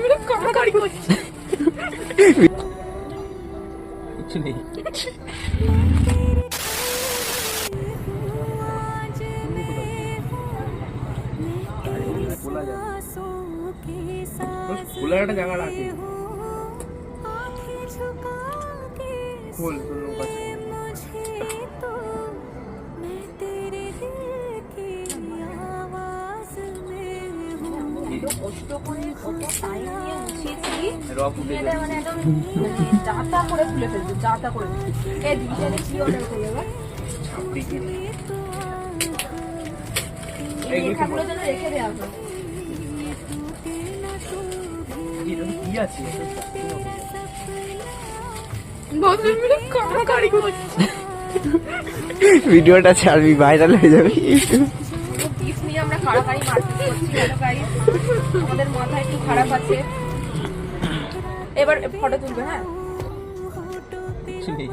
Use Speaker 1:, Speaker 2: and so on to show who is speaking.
Speaker 1: মিলে কাড়াকাড়ি করছে।
Speaker 2: কিছু নেই। খোলা একটা জায়গা রাখি। খোল তোর নৌকা।
Speaker 1: কষ্ট করে কত টাইম নিয়ে উঠিয়েছি,
Speaker 2: রক উঠে
Speaker 1: এটা মানে একদম জাতা করে খুলে ফেলছে, জাতা করে। এই দিশারে কি অর্ডার করবে এবার? এই লেখাগুলো যেন রেখে দেওয়া হবে।
Speaker 2: কি আছে?
Speaker 3: ভিডিওটা ছাড়বি, ভাইরাল হয়ে যাবে।
Speaker 1: টিপস নিয়ে আমরা কাড়াকাড়ি মারপিট করছি। হ্যালো গাইস, আমাদের মাথায় একটু খারাপ আছে। এবার ফটো তুলবে। হ্যাঁ,
Speaker 2: কিছু নেই।